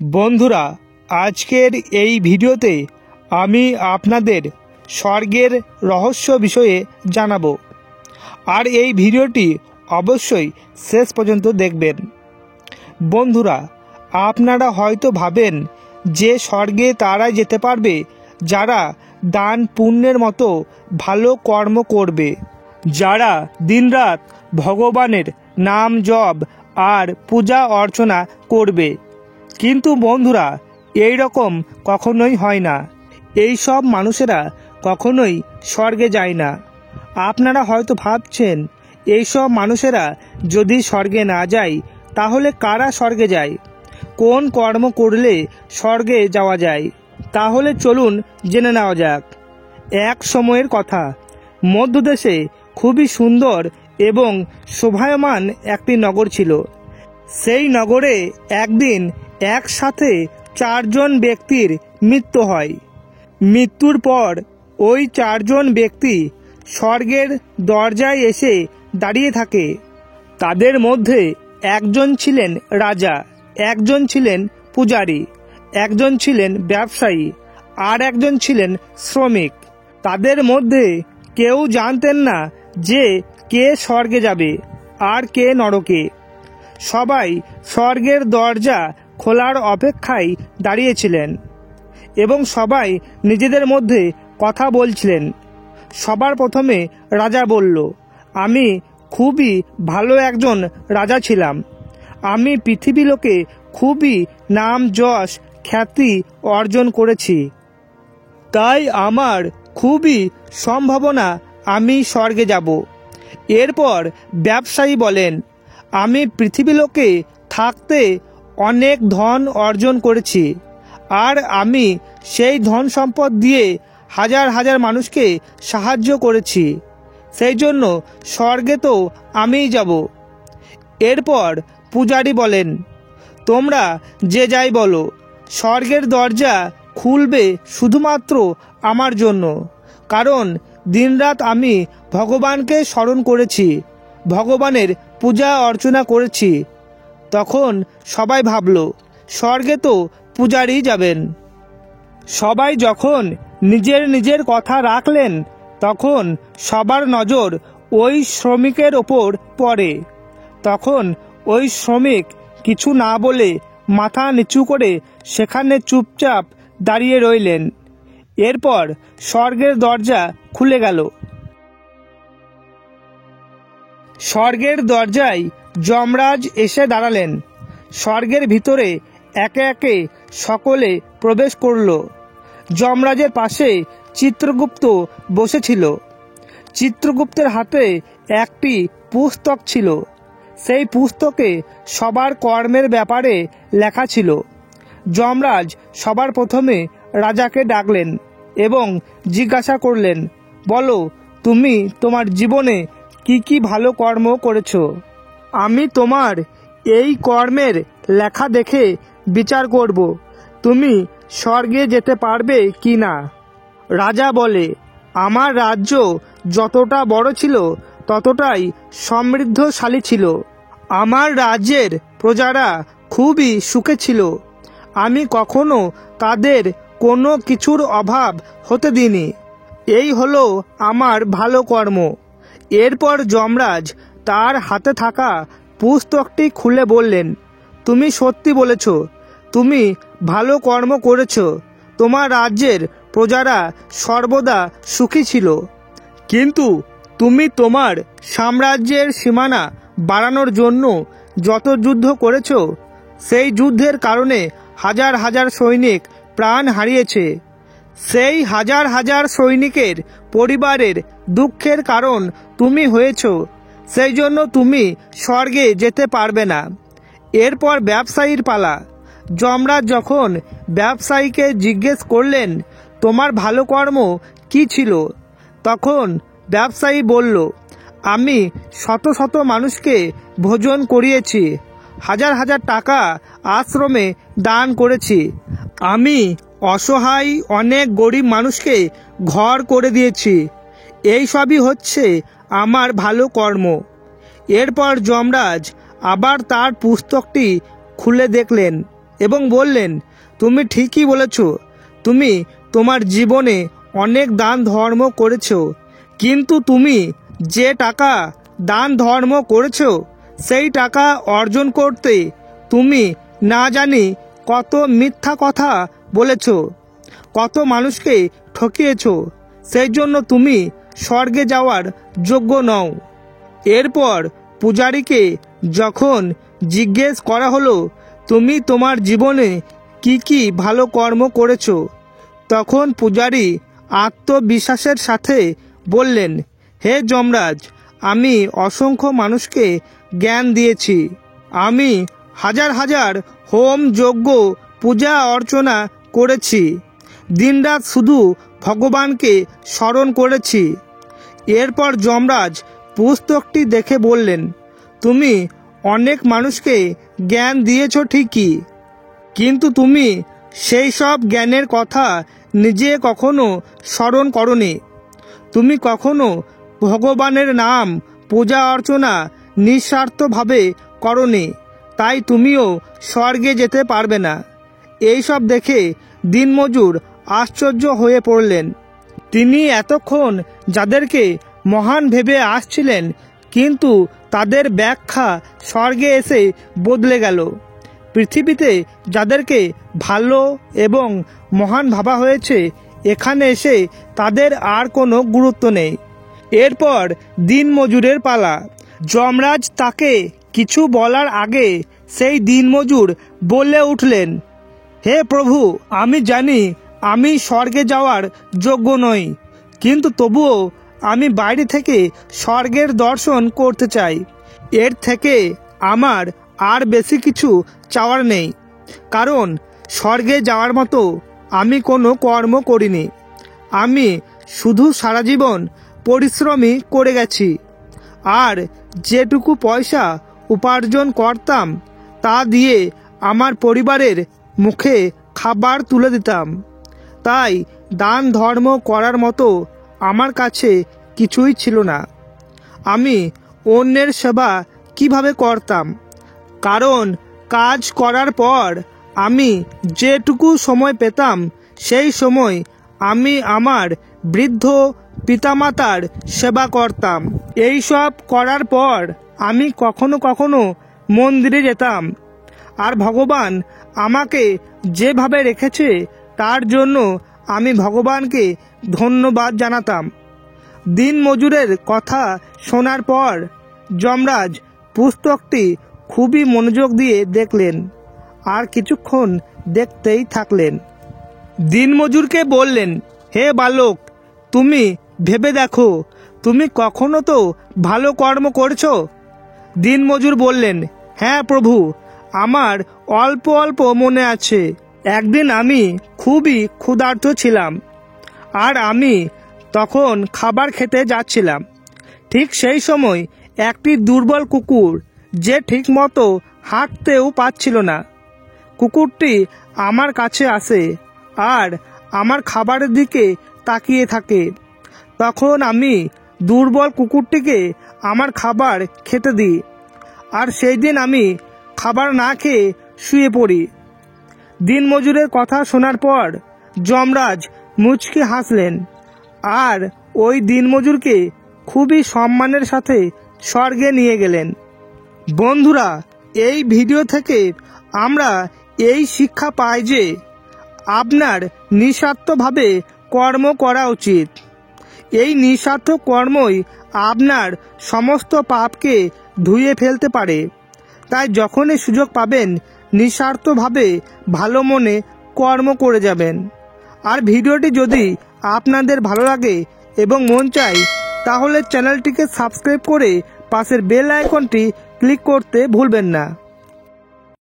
বন্ধুরা, আজকের এই ভিডিওতে আমি আপনাদের স্বর্গের রহস্য বিষয়ে জানাবো। আর এই ভিডিওটি অবশ্যই শেষ পর্যন্ত দেখবেন। বন্ধুরা, আপনারা হয়তো ভাবেন যে স্বর্গে তারাই যেতে পারবে যারা দান পুণ্যের মতো ভালো কর্ম করবে, যারা দিনরাত ভগবানের নাম জপ আর পূজা অর্চনা করবে। কিন্তু বন্ধুরা, এই রকম কখনোই হয় না। এই সব মানুষেরা কখনোই স্বর্গে যায় না। আপনারা হয়তো ভাবছেন, এই সব মানুষেরা যদি স্বর্গে না যায় তাহলে কারা স্বর্গে যায়? কোন কর্ম করলে স্বর্গে যাওয়া যায়? তাহলে চলুন জেনে নেওয়া যাক। এক সময়ের কথা, মধ্যদেশে খুবই সুন্দর এবং শোভায়মান একটি নগর ছিল। সেই নগরে একদিন একসাথে 4 জন ব্যক্তির মৃত্যু হয়। মৃত্যুর পর ওই 4 জন ব্যক্তি স্বর্গের দরজায় এসে দাঁড়িয়ে থাকে। তাদের মধ্যে একজন ছিলেন রাজা, একজন ছিলেন পূজারী, একজন ছিলেন ব্যবসায়ী, আর একজন ছিলেন শ্রমিক। তাদের মধ্যে কেউ জানতেন না যে কে স্বর্গে যাবে আর কে নরকে। সবাই স্বর্গের দরজা খোলার অপেক্ষায় দাঁড়িয়েছিলেন এবং সবাই নিজেদের মধ্যে কথা বলছিলেন। সবার প্রথমে রাজা বলল, আমি খুবই ভালো একজন রাজা ছিলাম। আমি পৃথিবী লোকে খুবই নাম যশ খ্যাতি অর্জন করেছি, তাই আমার খুবই সম্ভাবনা আমি স্বর্গে যাব। এরপর ব্যবসায়ী বলেন, আমি পৃথিবী লোকে থাকতে অনেক ধন অর্জন করেছি, আর আমি সেই ধন সম্পদ দিয়ে হাজার হাজার মানুষকে সাহায্য করেছি, সেই জন্য স্বর্গে তো আমিই যাব। এরপর পূজারী বলেন, তোমরা যে যাই বলো, স্বর্গের দরজা খুলবে শুধুমাত্র আমার জন্য, কারণ দিনরাত আমি ভগবানকে স্মরণ করেছি, ভগবানের পূজা অর্চনা করেছি। তখন সবাই ভাবল, স্বর্গে তো পূজারী যাবেন। সবাই যখন নিজের নিজের কথা রাখলেন, তখন সবার নজর ওই শ্রমিকের ওপর পড়ে। তখন ওই শ্রমিক কিছু না বলে মাথা নিচু করে সেখানে চুপচাপ দাঁড়িয়ে রইলেন। এরপর স্বর্গের দরজা খুলে গেল। স্বর্গের দরজায় যমরাজ এসে দাঁড়ালেন। স্বর্গের ভিতরে একে একে সকলে প্রবেশ করল। যমরাজের পাশে চিত্রগুপ্ত বসেছিল। চিত্রগুপ্তের হাতে একটি পুস্তক ছিল। সেই পুস্তকে সবার কর্মের ব্যাপারে লেখা ছিল। যমরাজ সবার প্রথমে রাজাকে ডাকলেন এবং জিজ্ঞাসা করলেন, বলো, তুমি তোমার জীবনে কি কি ভালো কর্ম করেছ? আমি তোমার এই কর্মের লেখা দেখে বিচার করব তুমি স্বর্গে যেতে পারবে কি না। রাজা বলে, আমার রাজ্য যতটা বড় ছিল ততটাই সমৃদ্ধশালী ছিল। আমার রাজ্যের প্রজারা খুবই সুখে ছিল। আমি কখনো তাদের কোনো কিছুর অভাব হতে দিইনি। এই হলো আমার ভালো কর্ম। এরপর যমরাজ তার হাতে থাকা পুস্তকটি খুলে বললেন, তুমি সত্যি বলেছ, তুমি ভালো কর্ম করেছ। তোমার রাজ্যের প্রজারা সর্বদা সুখী ছিল। কিন্তু তুমি তোমার সাম্রাজ্যের সীমানা বাড়ানোর জন্য যত যুদ্ধ করেছ, সেই যুদ্ধের কারণে হাজার হাজার সৈনিক প্রাণ হারিয়েছে। সেই হাজার হাজার সৈনিকের পরিবারের দুঃখের কারণ তুমি হয়েছ, সেই জন্য তুমি স্বর্গে যেতে পারবে না। এরপর ব্যবসায়ীর পালা। যমরাজ যখন ব্যবসায়ীকে জিজ্ঞেস করলেন, তোমার ভালো কর্ম কি ছিল? তখন ব্যবসায়ী বলল, আমি শত শত মানুষকে ভোজন করিয়েছি, হাজার হাজার টাকা আশ্রমে দান করেছি, আমি অসহায় অনেক গরিব মানুষকে ঘর করে দিয়েছি। এই সবই হচ্ছে আমার ভালো কর্ম। এরপর যমরাজ আবার তার পুস্তকটি খুলে দেখলেন এবং বললেন, তুমি ঠিকই বলেছ, তুমি তোমার জীবনে অনেক দান ধর্ম করেছ, কিন্তু তুমি যে টাকা দান ধর্ম করেছ সেই টাকা অর্জন করতে তুমি না জানি কত মিথ্যা কথা বলেছ, কত মানুষকে ঠকিয়েছ, সেই জন্য তুমি স্বর্গে যাওয়ার যোগ্য নও। এরপর পূজারীকে যখন জিজ্ঞেস করা হলো, তুমি তোমার জীবনে কি কি ভালো কর্ম করেছ, তখন পূজারী আত্মবিশ্বাসের সাথে বললেন, হে যমরাজ, আমি অসংখ্য মানুষকে জ্ঞান দিয়েছি, আমি হাজার হাজার হোম যজ্ঞ পূজা অর্চনা করেছি, দিনরাত শুধু ভগবানকে স্মরণ করেছি। এরপর যমরাজ পুস্তকটি দেখে বললেন, তুমি অনেক মানুষকে জ্ঞান দিয়েছ ঠিকই, কিন্তু তুমি সেই সব জ্ঞানের কথা নিজে কখনো স্মরণ করনি। তুমি কখনো ভগবানের নাম পূজা অর্চনা নিঃস্বার্থভাবে করনি, তাই তুমিও স্বর্গে যেতে পারবে না। এই সব দেখে দিনমজুর আশ্চর্য হয়ে পড়লেন। তিনি এতক্ষণ যাদেরকে মহান ভেবে আসছিলেন, কিন্তু তাদের ব্যাখ্যা স্বর্গে এসে বদলে গেল। পৃথিবীতে যাদেরকে ভালো এবং মহান ভাবা হয়েছে, এখানে এসে তাদের আর কোনো গুরুত্ব নেই। এরপর দিনমজুরের পালা। যমরাজ তাকে কিছু বলার আগে সেই দিনমজুর বলে উঠলেন, হে প্রভু, আমি জানি আমি স্বর্গে যাওয়ার যোগ্য নই, কিন্তু তবুও আমি বাইরে থেকে স্বর্গের দর্শন করতে চাই। এর থেকে আমার আর বেশি কিছু চাওয়ার নেই, কারণ স্বর্গে যাওয়ার মতো আমি কোনো কর্ম করিনি। আমি শুধু সারা জীবন পরিশ্রমই করে গেছি, আর যেটুকু পয়সা উপার্জন করতাম তা দিয়ে আমার পরিবারের মুখে খাবার তুলে দিতাম। তাই দান ধর্ম করার মতো আমার কাছে কিছুই ছিল না। আমি অন্যের সেবা কিভাবে করতাম? কারণ কাজ করার পর আমি যেটুকু সময় পেতাম, সেই সময় আমি আমার বৃদ্ধ পিতামাতার সেবা করতাম। এই সব করার পর আমি কখনো কখনো মন্দিরে যেতাম, আর ভগবান আমাকে যেভাবে রেখেছে তার জন্য আমি ভগবানকে ধন্যবাদ জানাতাম। দিনমজুরের কথা শোনার পর যমরাজ পুস্তকটি খুবই মনোযোগ দিয়ে দেখলেন, আর কিছুক্ষণ দেখতেই থাকলেন। দিনমজুরকে বললেন, হে বালক, তুমি ভেবে দেখো, তুমি কখনো তো ভালো কর্ম করছো? দিনমজুর বললেন, হ্যাঁ প্রভু, আমার অল্প অল্প মনে আছে। একদিন আমি খুবই ক্ষুধার্ত ছিলাম, আর আমি তখন খাবার খেতে যাচ্ছিলাম। ঠিক সেই সময় একটি দুর্বল কুকুর, যে ঠিকমতো হাঁটতেও পারছিল না, কুকুরটি আমার কাছে আসে আর আমার খাবারের দিকে তাকিয়ে থাকে। তখন আমি দুর্বল কুকুরটিকে আমার খাবার খেতে দিই, আর সেই দিন আমি খাবার না খেয়ে শুয়ে পড়ি। দিনমজুরের কথা শোনার পর যমরাজ মুচকি হাসলেন, আর ওই দিনমজুরকে খুবই সম্মানের সাথে স্বর্গে নিয়ে গেলেন। বন্ধুরা, এই ভিডিও থেকে আমরা এই শিক্ষা পাই যে আপনার নিঃস্বার্থভাবে কর্ম করা উচিত। এই নিঃস্বার্থ কর্মই আপনার সমস্ত পাপকে ধুয়ে ফেলতে পারে। তাই যখনই সুযোগ পাবেন, নিঃস্বার্থভাবে ভালো মনে কর্ম করে যাবেন। আর ভিডিওটি যদি আপনাদের ভালো লাগে এবং মন চায়, তাহলে চ্যানেলটিকে সাবস্ক্রাইব করে পাশের বেল আইকনটি ক্লিক করতে ভুলবেন না।